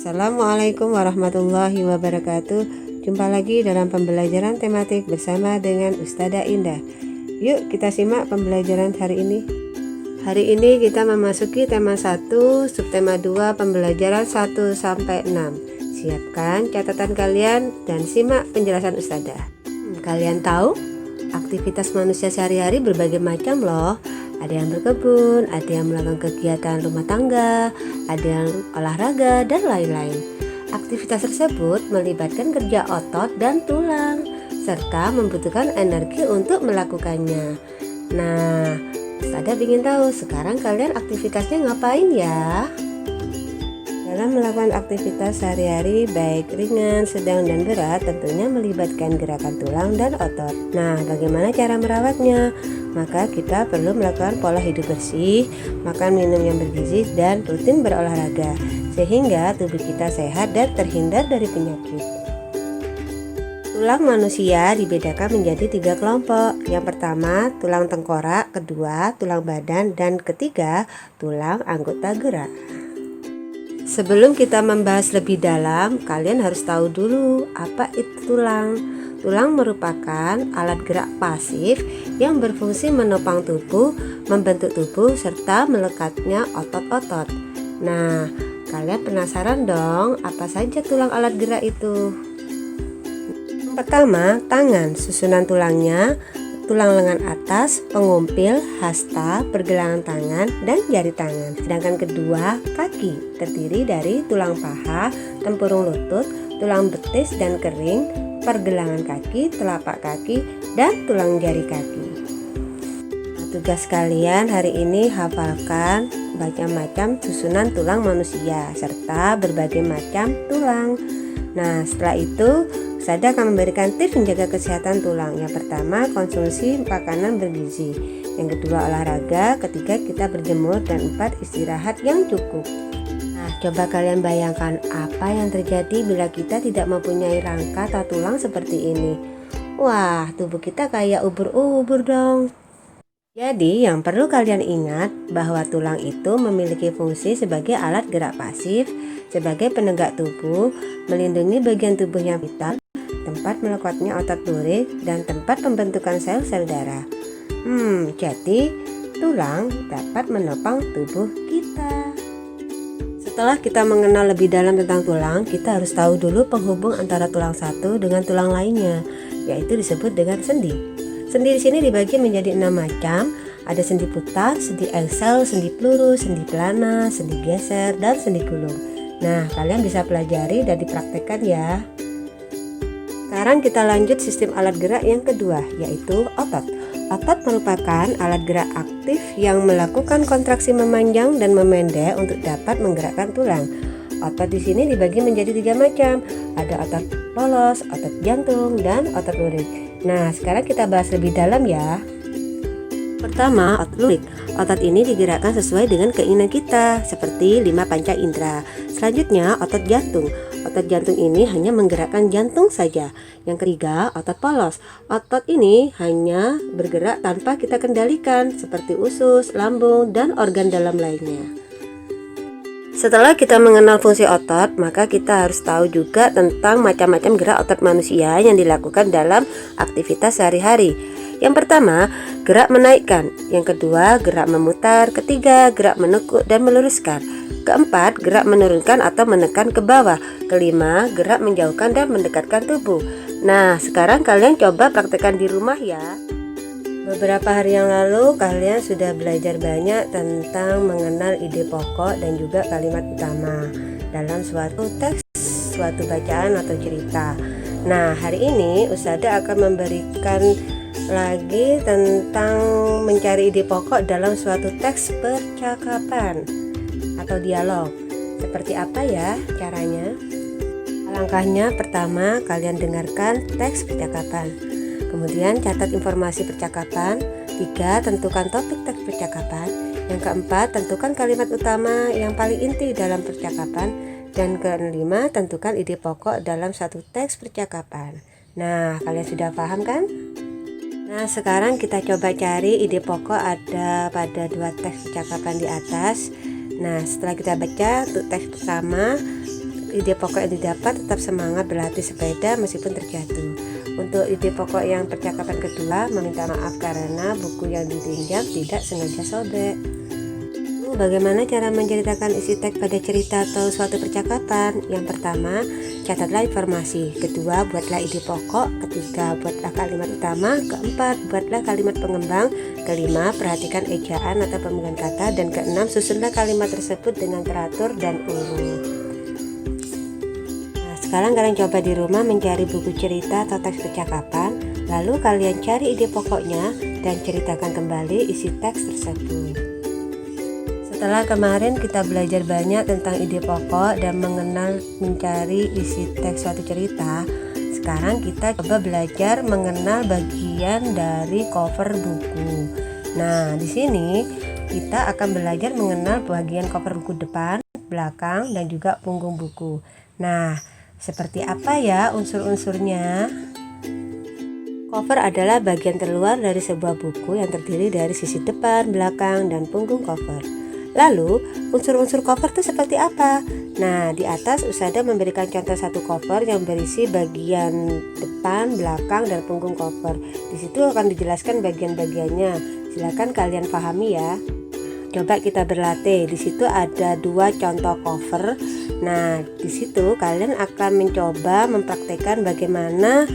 Assalamualaikum warahmatullahi wabarakatuh. Jumpa lagi dalam pembelajaran tematik bersama dengan Ustadzah Indah. Yuk kita simak pembelajaran hari ini. Hari ini kita memasuki tema 1, subtema 2, pembelajaran 1 sampai 6. Siapkan catatan kalian dan simak penjelasan Ustadzah. Kalian tahu aktivitas manusia sehari-hari berbagai macam loh. Ada yang berkebun, ada yang melakukan kegiatan rumah tangga, ada yang olahraga, dan lain-lain. Aktivitas tersebut melibatkan kerja otot dan tulang, serta membutuhkan energi untuk melakukannya. Nah, Ustadzah ingin tahu sekarang kalian aktivitasnya ngapain ya? Dalam melakukan aktivitas sehari-hari baik ringan, sedang, dan berat tentunya melibatkan gerakan tulang dan otot. Nah, bagaimana cara merawatnya? Maka kita perlu melakukan pola hidup bersih, makan minum yang bergizi, dan rutin berolahraga sehingga tubuh kita sehat dan terhindar dari penyakit. Tulang manusia dibedakan menjadi 3 kelompok. Yang pertama, tulang tengkorak, kedua, tulang badan, dan ketiga, tulang anggota gerak. Sebelum kita membahas lebih dalam, kalian harus tahu dulu apa itu tulang. Tulang merupakan alat gerak pasif yang berfungsi menopang tubuh, membentuk tubuh, serta melekatnya otot-otot. Nah, kalian penasaran dong apa saja tulang alat gerak itu? Yang pertama, tangan. Susunan tulangnya: tulang lengan atas, pengumpil, hasta, pergelangan tangan, dan jari tangan. Sedangkan kedua, kaki, terdiri dari tulang paha, tempurung lutut, tulang betis dan kering, pergelangan kaki, telapak kaki, dan tulang jari kaki. Nah, tugas kalian hari ini hafalkan macam-macam susunan tulang manusia serta berbagai macam tulang. Nah, setelah itu Ustadzah akan memberikan tips menjaga kesehatan tulang. Yang pertama, konsumsi makanan bergizi. Yang kedua, olahraga. Ketiga, kita berjemur. Dan 4, istirahat yang cukup. Nah, coba kalian bayangkan apa yang terjadi bila kita tidak mempunyai rangka atau tulang seperti ini. Wah, tubuh kita kayak ubur-ubur dong. Jadi, yang perlu kalian ingat bahwa tulang itu memiliki fungsi sebagai alat gerak pasif, sebagai penegak tubuh, melindungi bagian tubuh yang vital, tempat melekatnya otot lurik, dan tempat pembentukan sel-sel darah. Jadi tulang dapat menopang tubuh kita. Setelah kita mengenal lebih dalam tentang tulang, kita harus tahu dulu penghubung antara tulang satu dengan tulang lainnya, yaitu disebut dengan sendi. Sendi di sini dibagi menjadi 6 macam. Ada sendi putar, sendi engsel, sendi peluru, sendi pelana, sendi geser, dan sendi gulung. Nah, kalian bisa pelajari dan dipraktekkan ya. Sekarang kita lanjut sistem alat gerak yang kedua, yaitu otot. Otot merupakan alat gerak aktif yang melakukan kontraksi memanjang dan memendek untuk dapat menggerakkan tulang. Otot di sini dibagi menjadi 3 macam. Ada otot polos, otot jantung, dan otot lurik. Nah, sekarang kita bahas lebih dalam ya. Pertama, otot lurik. Otot ini digerakkan sesuai dengan keinginan kita, seperti 5 panca indera. Selanjutnya, otot jantung. Otot jantung ini hanya menggerakkan jantung saja. Yang ketiga, otot polos. Otot ini hanya bergerak tanpa kita kendalikan, seperti usus, lambung, dan organ dalam lainnya. Setelah kita mengenal fungsi otot, maka kita harus tahu juga tentang macam-macam gerak otot manusia yang dilakukan dalam aktivitas sehari-hari. Yang pertama, gerak menaikkan. Yang kedua, gerak memutar. Ketiga, gerak menekuk dan meluruskan. Keempat, gerak menurunkan atau menekan ke bawah. Kelima, gerak menjauhkan dan mendekatkan tubuh. Nah, sekarang kalian coba praktekkan di rumah ya. Beberapa hari yang lalu kalian sudah belajar banyak tentang mengenal ide pokok dan juga kalimat utama dalam suatu teks, suatu bacaan atau cerita. Nah, hari ini Ustadzah akan memberikan lagi tentang mencari ide pokok dalam suatu teks percakapan atau dialog. Seperti apa ya caranya? Langkahnya, pertama kalian dengarkan teks percakapan. Kemudian catat informasi percakapan. 3. Tentukan topik teks percakapan. Yang keempat, tentukan kalimat utama yang paling inti dalam percakapan. Dan kelima, tentukan ide pokok dalam satu teks percakapan. Nah, kalian sudah paham kan? Nah, sekarang kita coba cari ide pokok ada pada 2 teks percakapan di atas. Nah, setelah kita baca untuk teks pertama, ide pokok yang didapat, tetap semangat berlatih sepeda meskipun terjatuh. Untuk ide pokok yang percakapan kedua, meminta maaf karena buku yang ditinjau tidak sengaja sobek. Bagaimana cara menceritakan isi teks pada cerita atau suatu percakapan? Yang pertama, catatlah informasi. Kedua, buatlah ide pokok. Ketiga, buatlah kalimat utama. Keempat, buatlah kalimat pengembang. Kelima, perhatikan ejaan atau pemilihan kata. Dan keenam, susunlah kalimat tersebut dengan teratur dan urut. Nah, sekarang kalian coba di rumah mencari buku cerita atau teks percakapan. Lalu kalian cari ide pokoknya dan ceritakan kembali isi teks tersebut. Setelah kemarin kita belajar banyak tentang ide pokok dan mengenal mencari isi teks suatu cerita, sekarang kita coba belajar mengenal bagian dari cover buku. Nah, di sini kita akan belajar mengenal bagian cover buku depan, belakang, dan juga punggung buku. Nah, seperti apa ya unsur-unsurnya? Cover adalah bagian terluar dari sebuah buku yang terdiri dari sisi depan, belakang, dan punggung cover. Lalu, unsur-unsur cover itu seperti apa? Nah, di atas Usada memberikan contoh satu cover yang berisi bagian depan, belakang, dan punggung cover. Di situ akan dijelaskan bagian-bagiannya. Silakan kalian pahami ya. Coba kita berlatih. Di situ ada 2 contoh cover. Nah, di situ kalian akan mencoba mempraktekkan bagaimana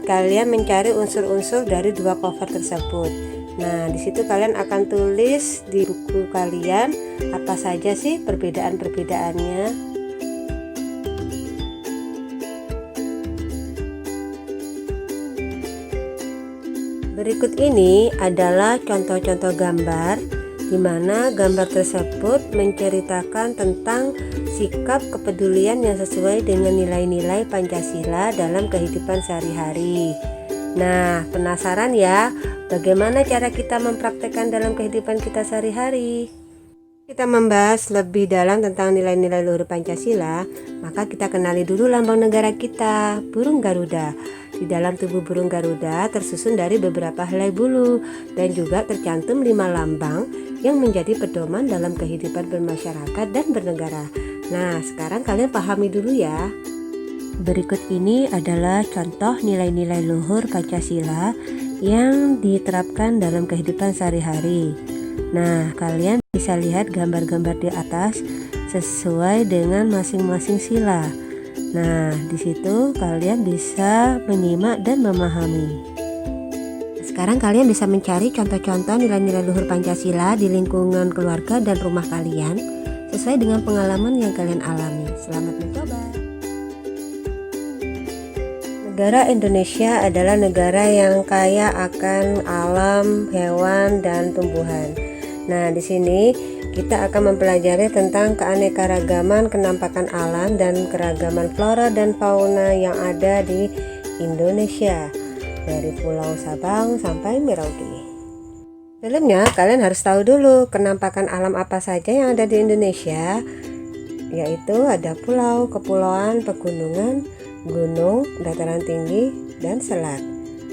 kalian mencari unsur-unsur dari 2 cover tersebut. Nah, di situ kalian akan tulis di buku kalian apa saja sih perbedaan-perbedaannya. Berikut ini adalah contoh-contoh gambar di mana gambar tersebut menceritakan tentang sikap kepedulian yang sesuai dengan nilai-nilai Pancasila dalam kehidupan sehari-hari. Nah, penasaran ya bagaimana cara kita mempraktekkan dalam kehidupan kita sehari-hari? Kita membahas lebih dalam tentang nilai-nilai luhur Pancasila, maka kita kenali dulu lambang negara kita, burung Garuda. Di dalam tubuh burung Garuda tersusun dari beberapa helai bulu dan juga tercantum 5 lambang yang menjadi pedoman dalam kehidupan bermasyarakat dan bernegara. Nah, sekarang kalian pahami dulu ya. Berikut ini adalah contoh nilai-nilai luhur Pancasila yang diterapkan dalam kehidupan sehari-hari. Nah, kalian bisa lihat gambar-gambar di atas sesuai dengan masing-masing sila. Nah, di situ kalian bisa menyimak dan memahami. Sekarang kalian bisa mencari contoh-contoh nilai-nilai luhur Pancasila di lingkungan keluarga dan rumah kalian sesuai dengan pengalaman yang kalian alami. Selamat mencoba. Negara Indonesia adalah negara yang kaya akan alam, hewan, dan tumbuhan. Nah, di sini kita akan mempelajari tentang keanekaragaman kenampakan alam dan keragaman flora dan fauna yang ada di Indonesia, dari Pulau Sabang sampai Merauke. Sebelumnya, kalian harus tahu dulu kenampakan alam apa saja yang ada di Indonesia, yaitu ada pulau, kepulauan, pegunungan, gunung, dataran tinggi, dan selat.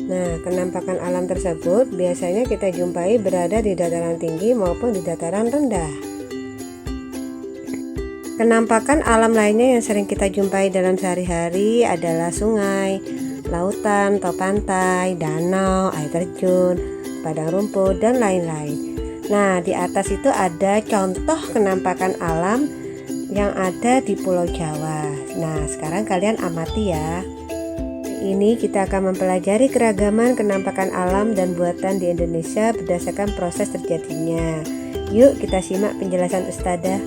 Nah, kenampakan alam tersebut biasanya kita jumpai berada di dataran tinggi maupun di dataran rendah. Kenampakan alam lainnya yang sering kita jumpai dalam sehari-hari adalah sungai, lautan atau pantai, danau, air terjun, padang rumput, dan lain-lain. Nah, di atas itu ada contoh kenampakan alam yang ada di Pulau Jawa. Nah, sekarang kalian amati ya. Ini kita akan mempelajari keragaman kenampakan alam dan buatan di Indonesia berdasarkan proses terjadinya. Yuk kita simak penjelasan Ustadzah.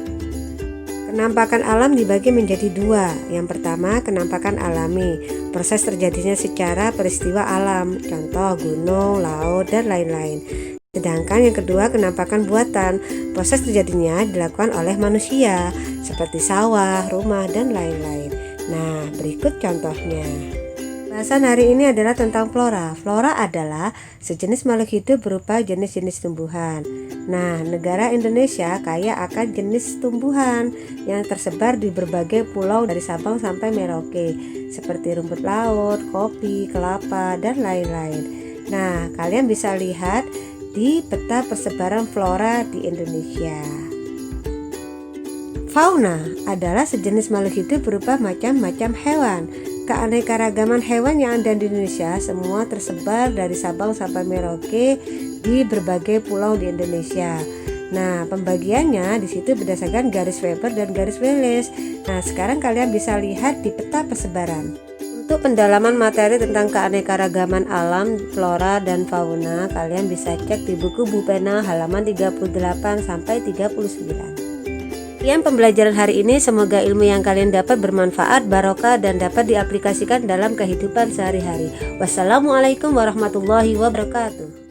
Kenampakan alam dibagi menjadi 2. Yang pertama, kenampakan alami, proses terjadinya secara peristiwa alam, contoh gunung, laut, dan lain-lain. Sedangkan yang kedua, kenampakan buatan, proses terjadinya dilakukan oleh manusia, seperti sawah, rumah, dan lain-lain. Nah, berikut contohnya. Bahasan hari ini adalah tentang flora. Flora adalah sejenis makhluk hidup berupa jenis-jenis tumbuhan. Nah, negara Indonesia kaya akan jenis tumbuhan yang tersebar di berbagai pulau dari Sabang sampai Merauke, seperti rumput laut, kopi, kelapa, dan lain-lain. Nah, kalian bisa lihat di peta persebaran flora di Indonesia. Fauna adalah sejenis makhluk hidup berupa macam-macam hewan. Keanekaragaman hewan yang ada di Indonesia semua tersebar dari Sabang sampai Merauke di berbagai pulau di Indonesia. Nah, pembagiannya di situ berdasarkan garis Weber dan garis Wallace. Nah, sekarang kalian bisa lihat di peta persebaran. Untuk pendalaman materi tentang keanekaragaman alam, flora dan fauna, kalian bisa cek di buku Bupena halaman 38 sampai 39. Sekian pembelajaran hari ini, semoga ilmu yang kalian dapat bermanfaat, barokah, dan dapat diaplikasikan dalam kehidupan sehari-hari. Wassalamualaikum warahmatullahi wabarakatuh.